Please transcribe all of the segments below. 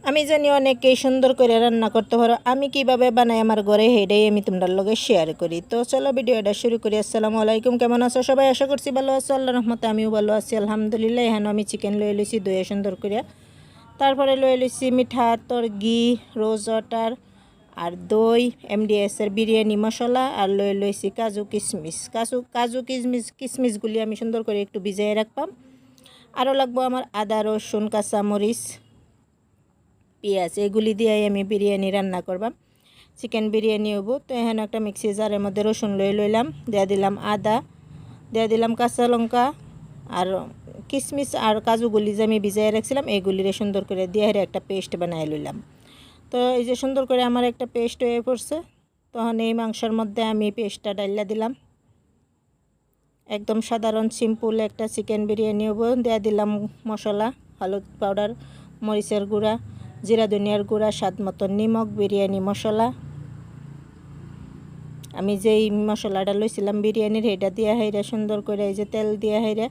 আমি জানি অনেকেই সুন্দর করে রান্না করতে পারো, আমি কিভাবে বানাই আমার ঘরে সেটাই আমি তোমাদের লগে শেয়ার করি। তো চলো ভিডিওটা শুরু করি। আসসালামু আলাইকুম, কেমন আছো সবাই? আশা করছি ভালো আছো, আল্লাহর রহমতে আমিও ভালো আছি আলহামদুলিল্লাহ। এখানে আমি চিকেন লয়ে লইছি ধুয়ে সুন্দর করে, তারপরে লয়ে লইছি মিঠা আতর, ঘি, রোজ ওয়াটার আর দই, এমডিএসের বিরিয়ানি মশলা, আর লয়ে লইছি কাজু কিশমিশ। কাজু কিশমিশগুলি আমি সুন্দর করে একটু ভিজিয়ে রাখবাম। আরও লাগবো আমার আদা, রসুন, কাঁচামরিচ, পেঁয়াজ, এগুলি দিয়ে আমি বিরিয়ানি রান্না করবাম। চিকেন বিরিয়ানি হবো। তো এখানে একটা মিক্সি জারের মধ্যে রসুন লইলাম, দিয়ে দিলাম আদা, দিয়ে দিলাম কাঁচা লঙ্কা, আর কিশমিশ আর কাজুগুলি যে আমি ভিজাই রাখছিলাম এগুলিরে সুন্দর করে দিয়ে একটা পেস্ট বানাই লইলাম। তো এই যে সুন্দর করে আমার একটা পেস্ট হয়ে পড়ছে। তখন এই মাংসের মধ্যে আমি পেস্টটা ডাইলা দিলাম। একদম সাধারণ সিম্পল একটা চিকেন বিরিয়ানি হবো। দিয়ে দিলাম মশলা, হলুদ পাউডার, মরিচের গুঁড়া, জিরা ধনিয়ার গুঁড়া, স্বাদ মতো নিমক, বিরিয়ানি মশলা। আমি যেই মশলাটা লইছিলাম বিরিয়ানির সেটা দিয়ে হাইরা সুন্দর করে এই যে তেল দিয়ে হাইরা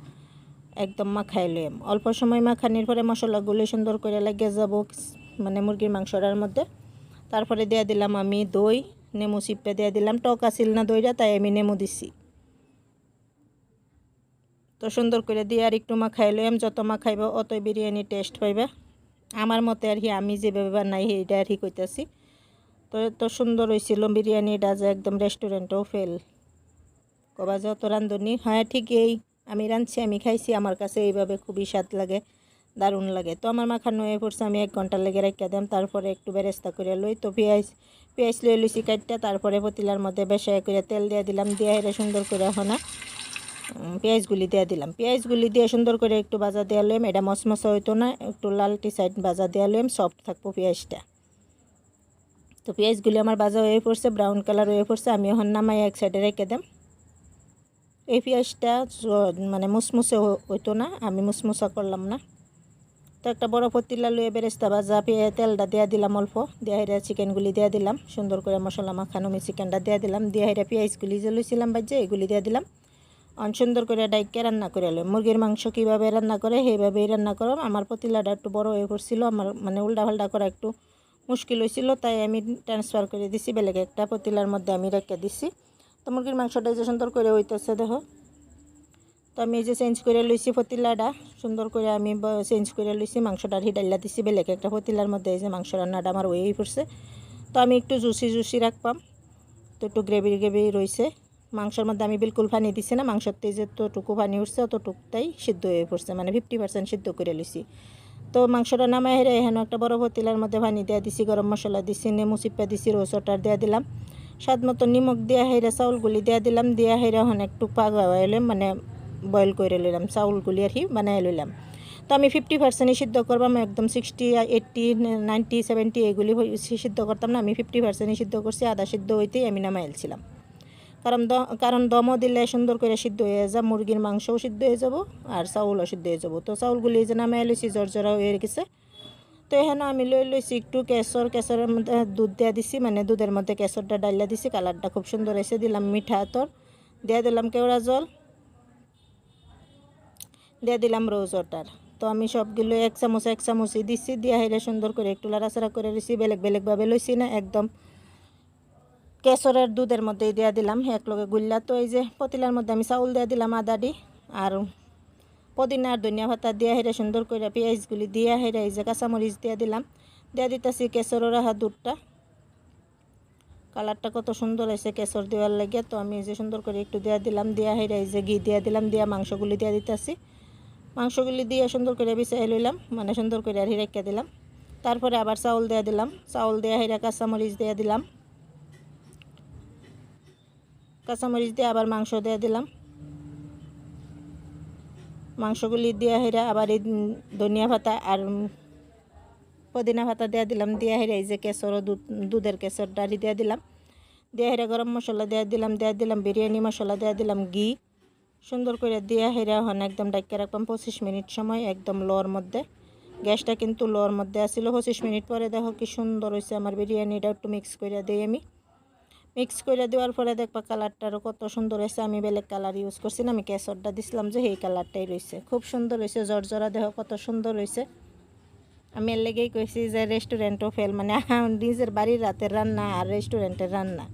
একদম মাখাই লইম। অল্প সময় মাখানির পরে মশলাগুলো সুন্দর করে লাগিয়ে যাব মানে মুরগির মাংসটার মধ্যে। তারপরে দিয়ে দিলাম আমি দই, নেমু চিপে দিয়ে দিলাম। টক আছিল না দইটা, তাই আমি নেমু দিছি। তো সুন্দর করে দিয়ে আর একটু মাখাই লইম। যত মাখাইব অতই বিরিয়ানি টেস্ট পাইবা আমার মতে আর কি, আমি যেভাবে বানাই সেইটা আর কি কইতাছি। তো এত সুন্দর হয়েছিল বিরিয়ানিটা যে একদম রেস্টুরেন্টেও ফেল। কবা যত রান্ধনি হ্যাঁ ঠিকই, আমি রাঁধছি, আমি খাইছি, আমার কাছে এইভাবে খুবই স্বাদ লাগে, দারুণ লাগে। তো আমার মাখানো হয়ে পড়ছে, আমি 1 ঘন্টা লেগে রেখে দিলাম। তারপরে একটু বেরেস্তা করে লই। তো পেঁয়াজ লই লইছি কাটটা, তারপরে পতিলার মধ্যে বেশাই করে তেল দিয়ে দিলাম। দিয়ে এটা সুন্দর করে হনা পেঁয়াজগুলি দিয়ে দিলাম। পেঁয়াজগুলি দিয়ে সুন্দর করে একটু ভাজা দেওয়া লইম। এটা মশমশা হইতো না, একটু লালটি সাইড ভাজা দেওয়া লইম, সফট থাকবো পেঁয়াজটা। তো পেঁয়াজগুলি আমার ভাজা হয়ে পড়ছে, ব্রাউন কালার হয়ে পড়ছে। আমি এখন নামাই এক সাইডে রেখে দিম। এই পেঁয়াজটা মানে মুসমুসে হইতো না, আমি মুসমুসা করলাম না। তো একটা বড় পতিলা লুয়ে বেরেস্তা ভাজা তেলটা দিয়ে দিলাম অল্প, দিয়ে হেরা চিকেনগুলি দিয়ে দিলাম। সুন্দর করে মশলা মাখানো আমি চিকেনটা দিয়ে দিলাম। দিয়ে হেরা পেঁয়াজগুলি যে লইছিলাম ভাজে এগুলি দিয়ে দিলাম। সুন্দর করে ডাইকে রান্না করে এলো। মুরগির মাংস কীভাবে রান্না করে সেইভাবেই রান্না করো। আমার পতিলাটা একটু বড় হয়ে পড়ছিল, আমার মানে উল্টা পাল্টা করা একটু মুশকিল হয়েছিল, তাই আমি ট্রান্সফার করে দিছি বেলেগ একটা পতিলার মধ্যে আমি রেখে দিছি। তো মুরগির মাংসটা যে সুন্দর করে হইতেছে দেখো। তো আমি এই যে চেঞ্জ করে লইছি পতিলাটা, সুন্দর করে আমি চেঞ্জ করে লইছি। মাংসটা ডাইলা দিছি বেলেগ একটা পতিলার মধ্যে। এই যে মাংস রান্নাটা আমার হয়েই পড়ছে। তো আমি একটু জুসি রাখবাম। তো একটু গ্রেভি রয়েছে মাংসের মধ্যে। আমি বিলকুল পানি দিছি না, মাংসতে যে যতটুকু পানি উঠছে অতটুকুটাই সিদ্ধ হয়ে পড়ছে, মানে 50% সিদ্ধ করে লইছি। তো মাংসটা নামাই হেরে এখানে একটা বড় পতিলার মধ্যে পানি দিয়ে দিছি, গরম মশলা দিছি, নেমু চিপা দিছি, রোজ ওয়াটার দিয়ে দিলাম, স্বাদ মতো নিমখ দিয়ে হেরে চাউলগুলি দিয়ে দিলাম। দিয়ে হেরে এখন একটু পাগাইলাম, মানে বয়েল করে লইলাম চাউলগুলি আর কি বানাই লইলাম। তো আমি 50% সিদ্ধ করবাম, একদম 60, 80, 90, 70 এগুলি সিদ্ধ করতাম না। আমি 50% সিদ্ধ করছি, আধা সিদ্ধ হইতেই আমি নামাইলছিলাম। কারণ দমও দিলে সুন্দর করে সিদ্ধ হয়ে যাব, মুরগির মাংসও সিদ্ধ হয়ে যাব আর চাউলও সিদ্ধ হয়ে যাব। তো চাউলগুলি যে নামাই লইছি জর্জরা হয়ে গেছে। তো এখানে আমি লইছি একটু কেশরের মধ্যে দুধ দিয়ে দিছি, মানে দুধের মধ্যে কেশরটা ডাইলা দিছি, কালারটা খুব সুন্দর এসে দিলাম মিঠা আতর, দিয়ে দিলাম কেওড়া জল, দিয়ে দিলাম রোজ ওয়াটার। তো আমি সবগুলো এক চামচই দিচ্ছি। দিয়ে হেরে সুন্দর করে একটু লাড়াচাড়া করে লইছি, বেলেগভাবে লইছি না, একদম কেশরের দুধের মধ্যে দিয়ে দিলাম একলগে গুল্লা। তো এই যে পতিলার মধ্যে আমি চাউল দিয়ে দিলাম আদা দি, আর পুদিনা আর ধনিয়া পাতা দিয়ে হেরে সুন্দর করে পেঁয়াজগুলি দিয়ে হেরে এই যে কাঁচামরিচ দিয়ে দিলাম। দিয়ে দিতেছি কেশরের রাখা দুধটা। কালারটা কত সুন্দর হয়েছে কেশর দেওয়ার লাগে। তো আমি এই যে সুন্দর করে একটু দিয়ে দিলাম। দিয়ে হেরে এই যে ঘি দিয়ে দিলাম। দিয়ে মাংসগুলি দিয়ে দিতেছি। মাংসগুলি দিয়ে সুন্দর করে বিছাই লইলাম, মানে সুন্দর করে আর রেখে দিলাম। তারপরে আবার চাউল দিয়ে দিলাম। চাউল দিয়ে হেরে কাঁচামরিচ দিয়ে দিলাম। কাঁচামরিচ দিয়ে আবার মাংস দিয়ে দিলাম। মাংসগুলি দিয়ে হেরে আবার এই ধনিয়া পাতা আর পুদিনা পাতা দিয়ে দিলাম। দিয়ে হেরে এই যে কেশর দুধের কেশর ডালি দিয়ে দিলাম। দিয়ে হেরে গরম মশলা দিয়ে দিলাম বিরিয়ানি মশলা দিয়ে দিলাম, ঘি সুন্দর করে দিয়ে হেরে হন একদম ডাক্কে রাখলাম 25 মিনিট সময়, একদম লোর মধ্যে। গ্যাসটা কিন্তু লোর মধ্যে আসছিল। 25 মিনিট পরে দেখো কি সুন্দর হয়েছে আমার বিরিয়ানিটা। একটু মিক্স করে দিই আমি। মিক্স করে দেওয়ার পরে দেখবা কালারটারও কত সুন্দর হয়েছে। আমি বেলেগ কালার ইউজ করছি না, আমি কেশরটা দিছিলাম যে এই কালারটাই রয়েছে, খুব সুন্দর হয়েছে। জর্জরা দেহ কত সুন্দর হয়েছে। আমি এর লেগেই কইছি যে রেস্টুরেন্টও ফেল, মানে নিজের বাড়ির রাতের রান্না আর রেস্টুরেন্টের রান্না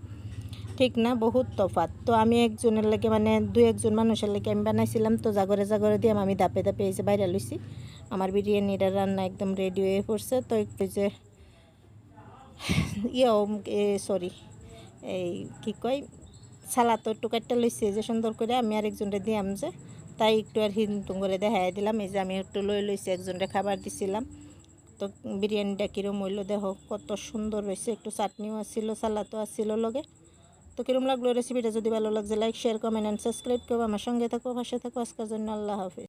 ঠিক না, বহুত তফাৎ। তো আমি একজনের লেগে মানে 2-1 মানুষের লেগে আমি বানাইছিলাম, তো জাগরে জাগরে দিয়ে আমি ধাপে ধাপে এসে বাইরে লইছি। আমার বিরিয়ানিটা রান্না একদম রেডি হয়ে পড়ছে। তো একটু যে সরি, এই কী কয়, সালাদ একটু কাটটা লইছি যে সুন্দর করে, আমি আরেকজনটা দিয়াম যে, তাই একটু আর হিন্দু করে দেখাই দিলাম। এই যে আমি একটু লইছি, একজনটা খাবার দিছিলাম। তো বিরিয়ানিটা কীরকম হইলো দেখো, কত সুন্দর হয়েছে। একটু চাটনিও আসছিল, সালাদও আসছিল লগে। তো কীরকম লাগলো রেসিপিটা? যদি ভালো লাগছে like, share, comment and subscribe করবো। আমার সঙ্গে থাকো, পাশে থাকো। আজকের জন্য আল্লাহ হাফিজ।